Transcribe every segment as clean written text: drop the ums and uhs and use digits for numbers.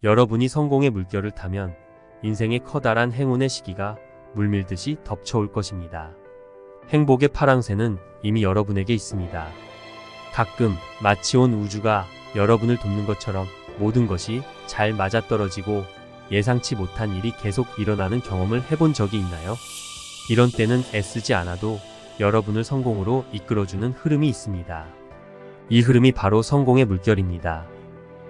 여러분이 성공의 물결을 타면 인생의 커다란 행운의 시기가 물밀듯이 덮쳐올 것입니다. 행복의 파랑새는 이미 여러분에게 있습니다. 가끔 마치 온 우주가 여러분을 돕는 것처럼 모든 것이 잘 맞아떨어지고 예상치 못한 일이 계속 일어나는 경험을 해본 적이 있나요? 이런 때는 애쓰지 않아도 여러분을 성공으로 이끌어주는 흐름이 있습니다. 이 흐름이 바로 성공의 물결입니다.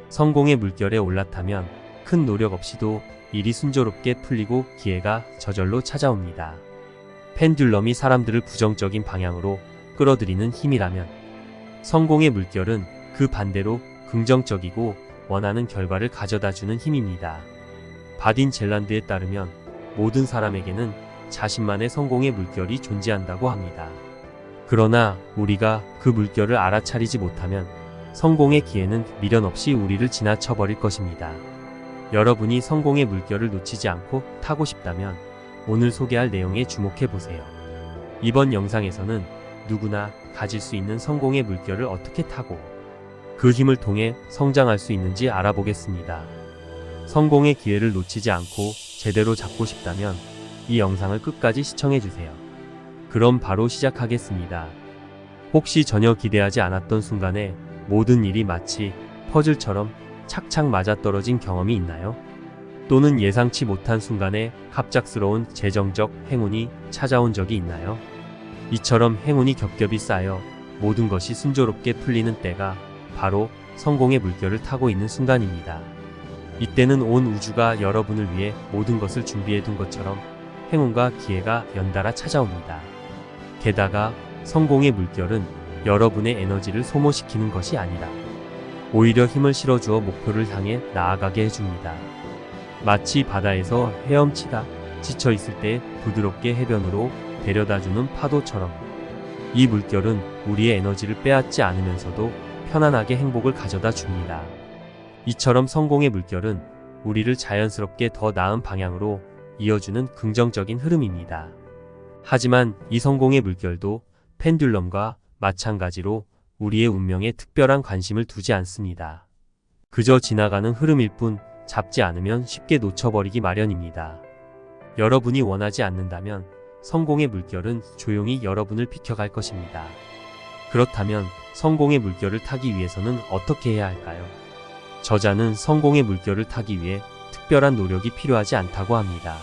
성공의 물결에 올라타면 큰 노력 없이도 일이 순조롭게 풀리고 기회가 저절로 찾아옵니다. 펜듈럼이 사람들을 부정적인 방향으로 끌어들이는 힘이라면 성공의 물결은 그 반대로 긍정적이고 원하는 결과를 가져다주는 힘입니다. 바딘 젤란드에 따르면 모든 사람에게는 자신만의 성공의 물결이 존재한다고 합니다. 그러나 우리가 그 물결을 알아차리지 못하면 성공의 기회는 미련 없이 우리를 지나쳐버릴 것입니다. 여러분이 성공의 물결을 놓치지 않고 타고 싶다면 오늘 소개할 내용에 주목해보세요. 이번 영상에서는 누구나 가질 수 있는 성공의 물결을 어떻게 타고 그 힘을 통해 성장할 수 있는지 알아보겠습니다. 성공의 기회를 놓치지 않고 제대로 잡고 싶다면 이 영상을 끝까지 시청해주세요. 그럼 바로 시작하겠습니다. 혹시 전혀 기대하지 않았던 순간에 모든 일이 마치 퍼즐처럼 착착 맞아떨어진 경험이 있나요? 또는 예상치 못한 순간에 갑작스러운 재정적 행운이 찾아온 적이 있나요? 이처럼 행운이 겹겹이 쌓여 모든 것이 순조롭게 풀리는 때가 바로 성공의 물결을 타고 있는 순간입니다. 이때는 온 우주가 여러분을 위해 모든 것을 준비해둔 것처럼 행운과 기회가 연달아 찾아옵니다. 게다가 성공의 물결은 여러분의 에너지를 소모시키는 것이 아니라 오히려 힘을 실어주어 목표를 향해 나아가게 해줍니다. 마치 바다에서 헤엄치다 지쳐있을 때 부드럽게 해변으로 데려다주는 파도처럼 이 물결은 우리의 에너지를 빼앗지 않으면서도 편안하게 행복을 가져다 줍니다. 이처럼 성공의 물결은 우리를 자연스럽게 더 나은 방향으로 이어주는 긍정적인 흐름입니다. 하지만 이 성공의 물결도 펜듈럼과 마찬가지로 우리의 운명에 특별한 관심을 두지 않습니다. 그저 지나가는 흐름일 뿐 잡지 않으면 쉽게 놓쳐버리기 마련입니다. 여러분이 원하지 않는다면 성공의 물결은 조용히 여러분을 비켜갈 것입니다. 그렇다면 성공의 물결을 타기 위해서는 어떻게 해야 할까요? 저자는 성공의 물결을 타기 위해 특별한 노력이 필요하지 않다고 합니다.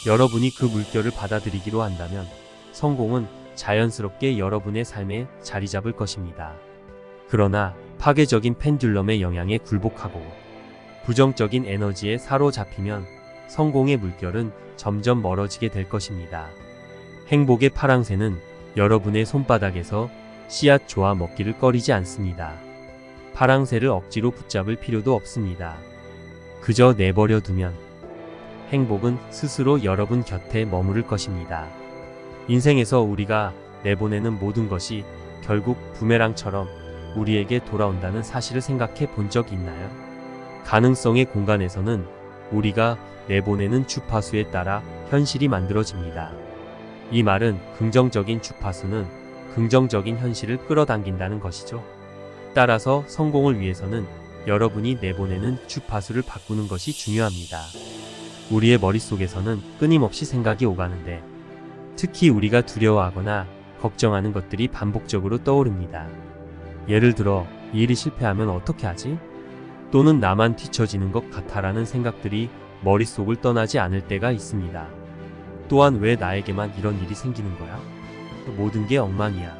여러분이 그 물결을 받아들이기로 한다면 성공은 자연스럽게 여러분의 삶에 자리 잡을 것입니다. 그러나 파괴적인 펜듈럼의 영향에 굴복하고 부정적인 에너지에 사로잡히면 성공의 물결은 점점 멀어지게 될 것입니다. 행복의 파랑새는 여러분의 손바닥에서 씨앗 조아 먹기를 꺼리지 않습니다. 파랑새를 억지로 붙잡을 필요도 없습니다. 그저 내버려 두면 행복은 스스로 여러분 곁에 머무를 것입니다. 인생에서 우리가 내보내는 모든 것이 결국 부메랑처럼 우리에게 돌아온다는 사실을 생각해 본 적 있나요? 가능성의 공간에서는 우리가 내보내는 주파수에 따라 현실이 만들어집니다. 이 말은 긍정적인 주파수는 긍정적인 현실을 끌어당긴다는 것이죠. 따라서 성공을 위해서는 여러분이 내보내는 주파수를 바꾸는 것이 중요합니다. 우리의 머릿속에서는 끊임없이 생각이 오가는데 특히 우리가 두려워하거나 걱정하는 것들이 반복적으로 떠오릅니다. 예를 들어 이 일이 실패하면 어떻게 하지? 또는 나만 뒤처지는 것 같아라는 생각들이 머릿속을 떠나지 않을 때가 있습니다. 또한 왜 나에게만 이런 일이 생기는 거야? 모든 게 엉망이야.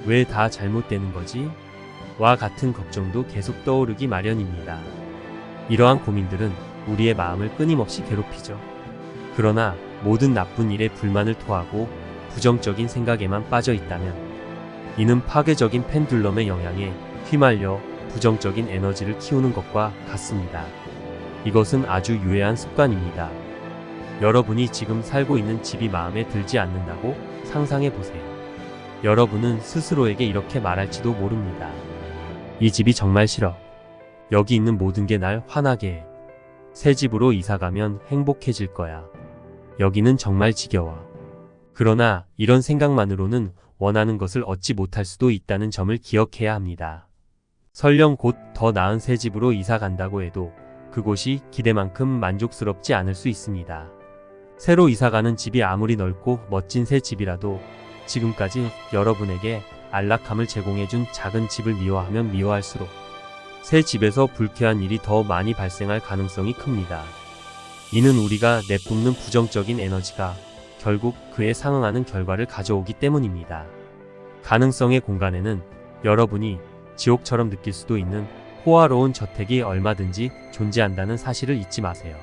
왜 다 잘못되는 거지? 와 같은 걱정도 계속 떠오르기 마련입니다. 이러한 고민들은 우리의 마음을 끊임없이 괴롭히죠. 그러나 모든 나쁜 일에 불만을 토하고 부정적인 생각에만 빠져 있다면 이는 파괴적인 펜듈럼의 영향에 휘말려 부정적인 에너지를 키우는 것과 같습니다. 이것은 아주 유해한 습관입니다. 여러분이 지금 살고 있는 집이 마음에 들지 않는다고 상상해 보세요. 여러분은 스스로에게 이렇게 말할지도 모릅니다. 이 집이 정말 싫어. 여기 있는 모든 게 날 화나게 해. 새 집으로 이사가면 행복해질 거야. 여기는 정말 지겨워. 그러나 이런 생각만으로는 원하는 것을 얻지 못할 수도 있다는 점을 기억해야 합니다. 설령 곧 더 나은 새 집으로 이사 간다고 해도 그곳이 기대만큼 만족스럽지 않을 수 있습니다. 새로 이사가는 집이 아무리 넓고 멋진 새 집이라도 지금까지 여러분에게 안락함을 제공해준 작은 집을 미워하면 미워할수록 새 집에서 불쾌한 일이 더 많이 발생할 가능성이 큽니다. 이는 우리가 내뿜는 부정적인 에너지가 결국 그에 상응하는 결과를 가져오기 때문입니다. 가능성의 공간에는 여러분이 지옥처럼 느낄 수도 있는 호화로운 저택이 얼마든지 존재한다는 사실을 잊지 마세요.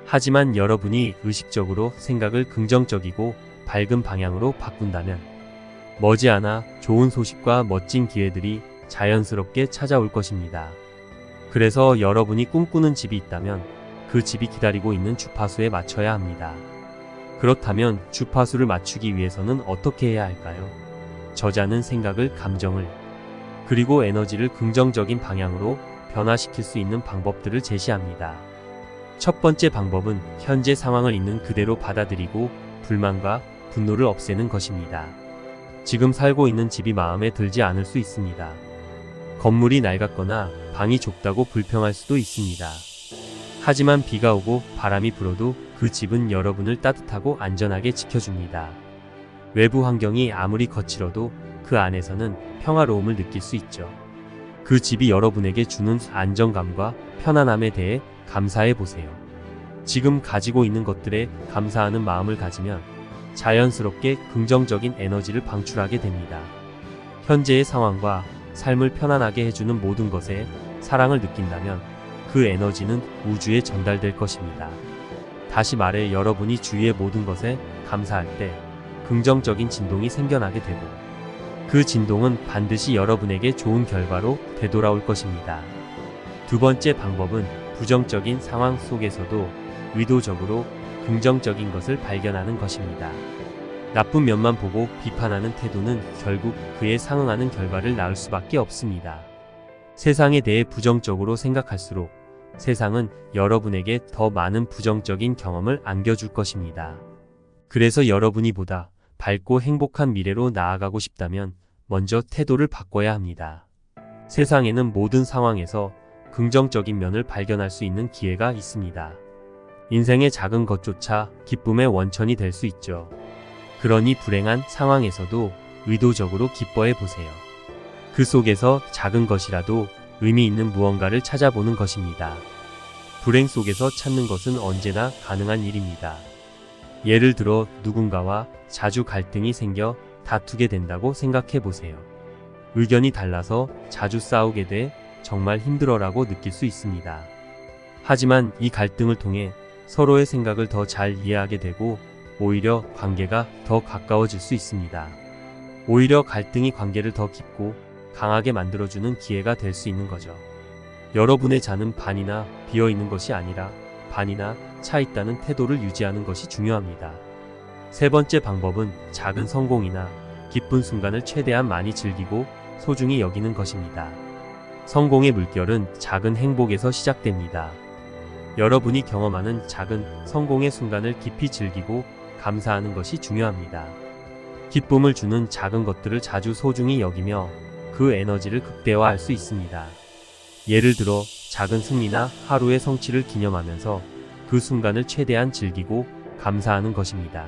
하지만 여러분이 의식적으로 생각을 긍정적이고 밝은 방향으로 바꾼다면 머지않아 좋은 소식과 멋진 기회들이 자연스럽게 찾아올 것입니다. 그래서 여러분이 꿈꾸는 집이 있다면 그 집이 기다리고 있는 주파수에 맞춰야 합니다. 그렇다면 주파수를 맞추기 위해서는 어떻게 해야 할까요? 저자는 생각을, 감정을, 그리고 에너지를 긍정적인 방향으로 변화시킬 수 있는 방법들을 제시합니다. 첫 번째 방법은 현재 상황을 있는 그대로 받아들이고 불만과 분노를 없애는 것입니다. 지금 살고 있는 집이 마음에 들지 않을 수 있습니다. 건물이 낡았거나 방이 좁다고 불평할 수도 있습니다. 하지만 비가 오고 바람이 불어도 그 집은 여러분을 따뜻하고 안전하게 지켜줍니다. 외부 환경이 아무리 거칠어도 그 안에서는 평화로움을 느낄 수 있죠. 그 집이 여러분에게 주는 안정감과 편안함에 대해 감사해 보세요. 지금 가지고 있는 것들에 감사하는 마음을 가지면 자연스럽게 긍정적인 에너지를 방출하게 됩니다. 현재의 상황과 삶을 편안하게 해주는 모든 것에 사랑을 느낀다면 그 에너지는 우주에 전달될 것입니다. 다시 말해 여러분이 주위의 모든 것에 감사할 때 긍정적인 진동이 생겨나게 되고 그 진동은 반드시 여러분에게 좋은 결과로 되돌아올 것입니다. 두 번째 방법은 부정적인 상황 속에서도 의도적으로 긍정적인 것을 발견하는 것입니다. 나쁜 면만 보고 비판하는 태도는 결국 그에 상응하는 결과를 낳을 수밖에 없습니다. 세상에 대해 부정적으로 생각할수록 세상은 여러분에게 더 많은 부정적인 경험을 안겨줄 것입니다. 그래서 여러분이 보다 밝고 행복한 미래로 나아가고 싶다면 먼저 태도를 바꿔야 합니다. 세상에는 모든 상황에서 긍정적인 면을 발견할 수 있는 기회가 있습니다. 인생의 작은 것조차 기쁨의 원천이 될 수 있죠. 그러니 불행한 상황에서도 의도적으로 기뻐해 보세요. 그 속에서 작은 것이라도 의미 있는 무언가를 찾아보는 것입니다. 불행 속에서 찾는 것은 언제나 가능한 일입니다. 예를 들어 누군가와 자주 갈등이 생겨 다투게 된다고 생각해 보세요. 의견이 달라서 자주 싸우게 돼 정말 힘들어라고 느낄 수 있습니다. 하지만 이 갈등을 통해 서로의 생각을 더 잘 이해하게 되고 오히려 관계가 더 가까워질 수 있습니다. 오히려 갈등이 관계를 더 깊고 강하게 만들어주는 기회가 될 수 있는 거죠. 여러분의 잔은 반이나 비어 있는 것이 아니라 반이나 차 있다는 태도를 유지하는 것이 중요합니다. 세 번째 방법은 작은 성공이나 기쁜 순간을 최대한 많이 즐기고 소중히 여기는 것입니다. 성공의 물결은 작은 행복에서 시작됩니다. 여러분이 경험하는 작은 성공의 순간을 깊이 즐기고 감사하는 것이 중요합니다. 기쁨을 주는 작은 것들을 자주 소중히 여기며 그 에너지를 극대화할 수 있습니다. 예를 들어 작은 승리나 하루의 성취를 기념하면서 그 순간을 최대한 즐기고 감사하는 것입니다.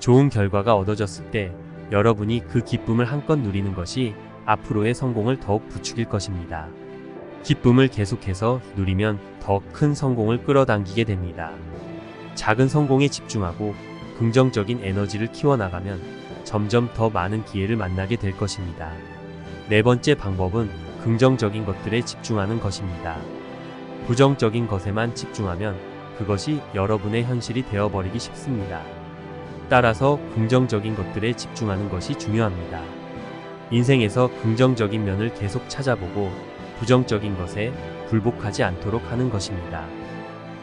좋은 결과가 얻어졌을 때 여러분이 그 기쁨을 한껏 누리는 것이 앞으로의 성공을 더욱 부추길 것입니다. 기쁨을 계속해서 누리면 더 큰 성공을 끌어당기게 됩니다. 작은 성공에 집중하고 긍정적인 에너지를 키워나가면 점점 더 많은 기회를 만나게 될 것입니다. 네 번째 방법은 긍정적인 것들에 집중하는 것입니다. 부정적인 것에만 집중하면 그것이 여러분의 현실이 되어버리기 쉽습니다. 따라서 긍정적인 것들에 집중하는 것이 중요합니다. 인생에서 긍정적인 면을 계속 찾아보고 부정적인 것에 굴복하지 않도록 하는 것입니다.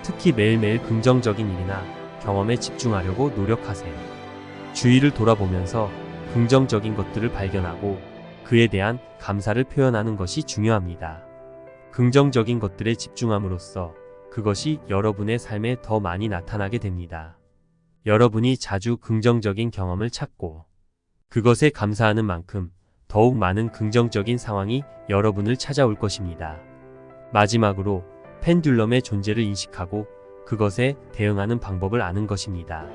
특히 매일매일 긍정적인 일이나 경험에 집중하려고 노력하세요. 주위를 돌아보면서 긍정적인 것들을 발견하고 그에 대한 감사를 표현하는 것이 중요합니다. 긍정적인 것들에 집중함으로써 그것이 여러분의 삶에 더 많이 나타나게 됩니다. 여러분이 자주 긍정적인 경험을 찾고 그것에 감사하는 만큼 더욱 많은 긍정적인 상황이 여러분을 찾아올 것입니다. 마지막으로 펜듈럼의 존재를 인식하고 그것에 대응하는 방법을 아는 것입니다.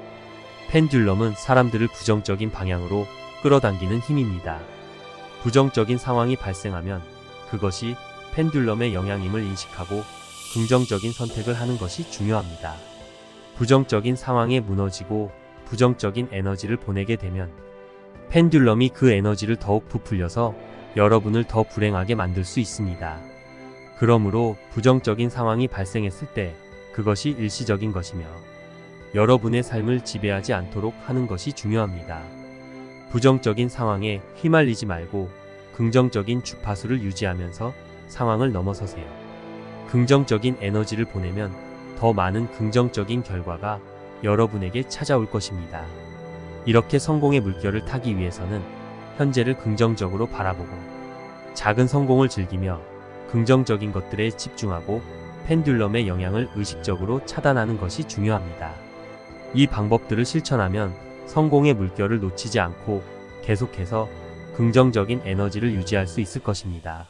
펜듈럼은 사람들을 부정적인 방향으로 끌어당기는 힘입니다. 부정적인 상황이 발생하면 그것이 펜듈럼의 영향임을 인식하고 긍정적인 선택을 하는 것이 중요합니다. 부정적인 상황에 무너지고 부정적인 에너지를 보내게 되면 펜듈럼이 그 에너지를 더욱 부풀려서 여러분을 더 불행하게 만들 수 있습니다. 그러므로 부정적인 상황이 발생했을 때 그것이 일시적인 것이며 여러분의 삶을 지배하지 않도록 하는 것이 중요합니다. 부정적인 상황에 휘말리지 말고 긍정적인 주파수를 유지하면서 상황을 넘어서세요. 긍정적인 에너지를 보내면 더 많은 긍정적인 결과가 여러분에게 찾아올 것입니다. 이렇게 성공의 물결을 타기 위해서는 현재를 긍정적으로 바라보고 작은 성공을 즐기며 긍정적인 것들에 집중하고 펜듈럼의 영향을 의식적으로 차단하는 것이 중요합니다. 이 방법들을 실천하면 성공의 물결을 놓치지 않고 계속해서 긍정적인 에너지를 유지할 수 있을 것입니다.